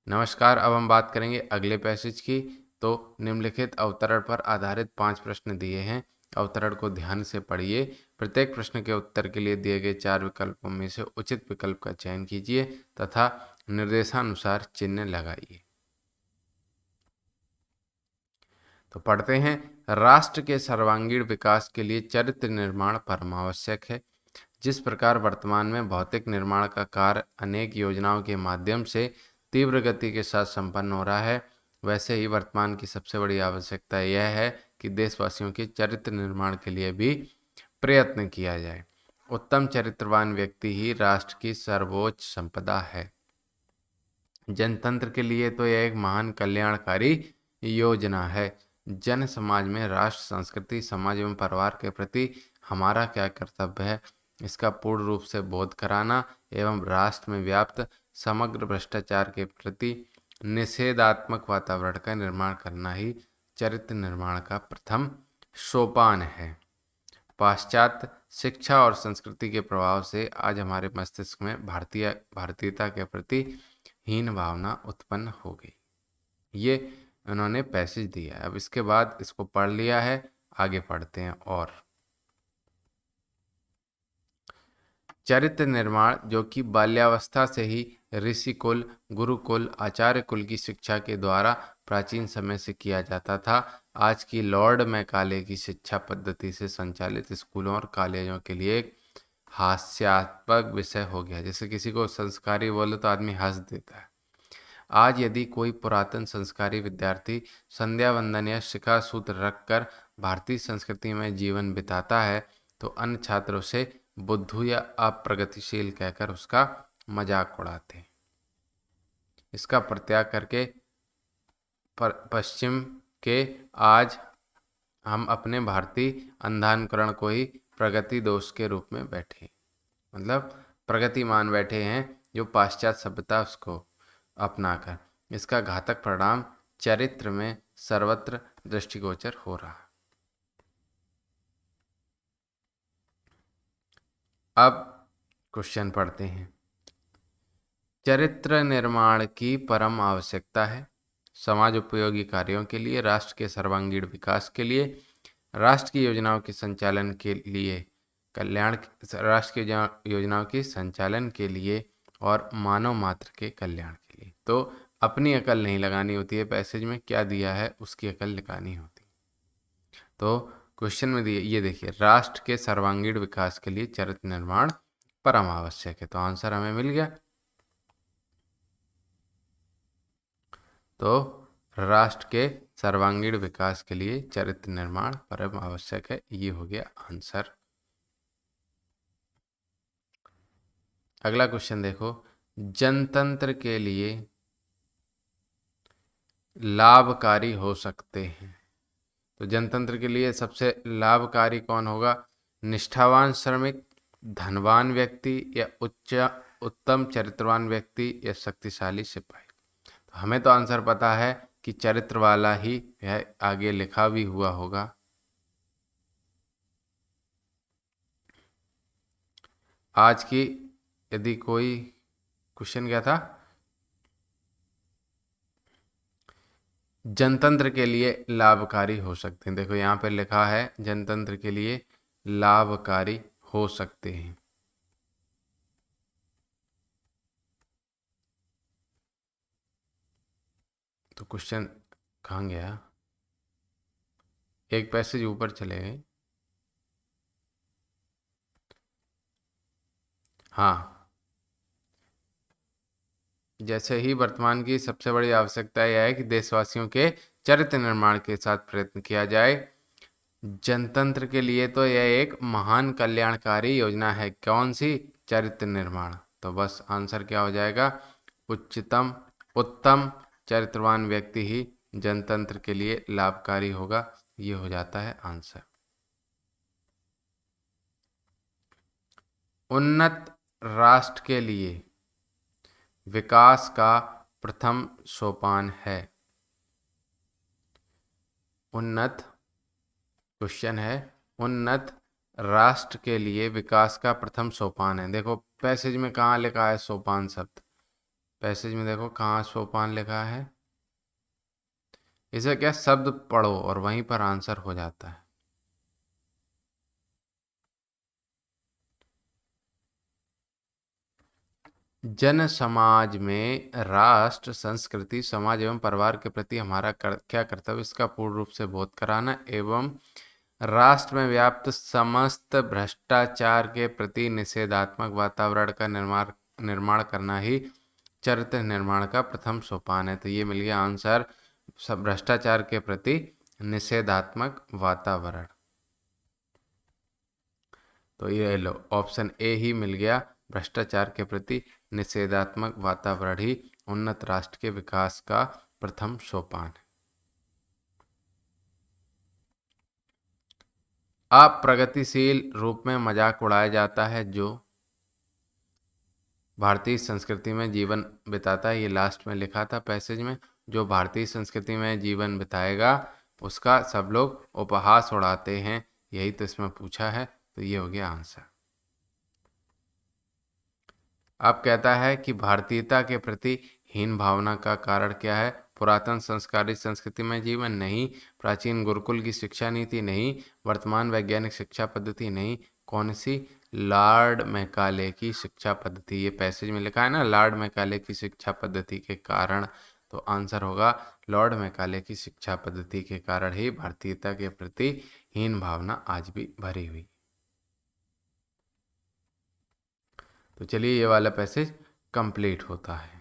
नमस्कार। अब हम बात करेंगे अगले पैसेज की। तो निम्नलिखित अवतरण पर आधारित 5 प्रश्न दिए हैं। अवतरण को ध्यान से पढ़िए। प्रत्येक प्रश्न के उत्तर के लिए दिए गए 4 विकल्पों में से उचित विकल्प का चयन कीजिए तथा निर्देशानुसार चिन्ह लगाइए। तो पढ़ते हैं। राष्ट्र के सर्वांगीण विकास के लिए चरित्र निर्माण परमावश्यक है। जिस प्रकार वर्तमान में भौतिक निर्माण का कार्य अनेक योजनाओं के माध्यम से तीव्र गति के साथ संपन्न हो रहा है, वैसे ही वर्तमान की सबसे बड़ी आवश्यकता यह है कि देशवासियों के चरित्र निर्माण के लिए भी प्रयत्न किया जाए। उत्तम चरित्रवान व्यक्ति ही राष्ट्र की सर्वोच्च संपदा है। जनतंत्र के लिए तो यह एक महान कल्याणकारी योजना है। जन समाज में राष्ट्र, संस्कृति, समाज एवं परिवार के प्रति हमारा क्या कर्तव्य है, इसका पूर्ण रूप से बोध कराना एवं राष्ट्र में व्याप्त समग्र भ्रष्टाचार के प्रति निषेधात्मक वातावरण का निर्माण करना ही चरित्र निर्माण का प्रथम सोपान है। पाश्चात्य शिक्षा और संस्कृति के प्रभाव से आज हमारे मस्तिष्क में भारतीयता के प्रति हीन भावना उत्पन्न हो गई। ये उन्होंने पैसेज दिया है। अब इसके बाद इसको पढ़ लिया है, आगे पढ़ते हैं। और चरित्र निर्माण, जो कि बाल्यावस्था से ही ऋषि कुल, गुरुकुल, आचार्य कुल की शिक्षा के द्वारा प्राचीन समय से किया जाता था, आज की लॉर्ड मैकाले की शिक्षा पद्धति से संचालित स्कूलों और कॉलेजों के लिए एक हास्यास्पद विषय हो गया। जैसे किसी को संस्कारी बोले तो आदमी हंस देता है। आज यदि कोई पुरातन संस्कारी विद्यार्थी संध्या वंदन या शिखा सूत्र रखकर भारतीय संस्कृति में जीवन बिताता है, तो अन्य छात्र उसे बुद्धू या अप्रगतिशील कहकर उसका मजाक उड़ाते हैं। इसका परित्याग करके पश्चिम के आज हम अपने भारतीय अंधानुकरण को ही प्रगति दोष के रूप में बैठे, मतलब प्रगति मान बैठे हैं, जो पाश्चात्य सभ्यता उसको अपनाकर। इसका घातक परिणाम चरित्र में सर्वत्र दृष्टिगोचर हो रहा है। अब क्वेश्चन पढ़ते हैं। चरित्र निर्माण की परम आवश्यकता है। समाज उपयोगी कार्यों के लिए, राष्ट्र के सर्वांगीण विकास के लिए, राष्ट्र की योजनाओं के संचालन के लिए, राष्ट्र की योजनाओं के संचालन के लिए और मानव मात्र के कल्याण के लिए। तो अपनी अकल नहीं लगानी होती है, पैसेज में क्या दिया है उसकी अकल लगानी होती है। तो क्वेश्चन में दिए, ये देखिए, राष्ट्र के सर्वांगीण विकास के लिए चरित्र निर्माण परम आवश्यक है। तो आंसर हमें मिल गया। तो राष्ट्र के सर्वांगीण विकास के लिए चरित्र निर्माण परम आवश्यक है, ये हो गया आंसर। अगला क्वेश्चन देखो। जनतंत्र के लिए लाभकारी हो सकते हैं। तो जनतंत्र के लिए सबसे लाभकारी कौन होगा? निष्ठावान श्रमिक, धनवान व्यक्ति, या उत्तम चरित्रवान व्यक्ति, या शक्तिशाली सिपाही। तो हमें तो आंसर पता है कि चरित्र वाला ही है, आगे लिखा भी हुआ होगा। आज की यदि कोई क्वेश्चन क्या था, जनतंत्र के लिए लाभकारी हो सकते हैं। देखो यहाँ पे लिखा है जनतंत्र के लिए लाभकारी हो सकते हैं। तो क्वेश्चन कहाँ गया? एक पैसेज ऊपर चले गए। हाँ, जैसे ही वर्तमान की सबसे बड़ी आवश्यकता यह है कि देशवासियों के चरित्र निर्माण के साथ प्रयत्न किया जाए। जनतंत्र के लिए तो यह एक महान कल्याणकारी योजना है। कौन सी? चरित्र निर्माण। तो बस आंसर क्या हो जाएगा? उत्तम चरित्रवान व्यक्ति ही जनतंत्र के लिए लाभकारी होगा, ये हो जाता है आंसर। उन्नत राष्ट्र के लिए विकास का प्रथम सोपान है। क्वेश्चन है, उन्नत राष्ट्र के लिए विकास का प्रथम सोपान है। देखो पैसेज में कहाँ लिखा है सोपान शब्द? पैसेज में देखो कहाँ सोपान लिखा है। इसे क्या शब्द पढ़ो और वहीं पर आंसर हो जाता है। जन समाज में राष्ट्र, संस्कृति, समाज एवं परिवार के प्रति हमारा क्या कर्तव्य, इसका पूर्ण रूप से बोध कराना एवं राष्ट्र में व्याप्त समस्त भ्रष्टाचार के प्रति निषेधात्मक वातावरण का निर्माण निर्माण करना ही चरित्र निर्माण का प्रथम सोपान है। तो ये मिल गया आंसर, सब भ्रष्टाचार के प्रति निषेधात्मक वातावरण। तो ये लो ऑप्शन ए ही मिल गया, भ्रष्टाचार के प्रति निषेधात्मक वातावरण ही उन्नत राष्ट्र के विकास का प्रथम सोपान है। अप्रगतिशील रूप में मजाक उड़ाया जाता है जो भारतीय संस्कृति में जीवन बिताता है। ये लास्ट में लिखा था पैसेज में, जो भारतीय संस्कृति में जीवन बिताएगा उसका सब लोग उपहास उड़ाते हैं, यही तो इसमें पूछा है। तो ये हो गया आंसर। अब कहता है कि भारतीयता के प्रति हीन भावना का कारण क्या है। पुरातन संस्कारित संस्कृति में जीवन नहीं, प्राचीन गुरुकुल की शिक्षा नीति नहीं, वर्तमान वैज्ञानिक शिक्षा पद्धति नहीं, कौन सी, लॉर्ड मैकाले की शिक्षा पद्धति। ये पैसेज में लिखा है ना, लॉर्ड मैकाले की शिक्षा पद्धति के कारण। तो आंसर होगा लॉर्ड मैकाले की शिक्षा पद्धति के कारण ही भारतीयता के प्रति हीन भावना आज भी भरी हुई। तो चलिए ये वाला पैसेज कंप्लीट होता है।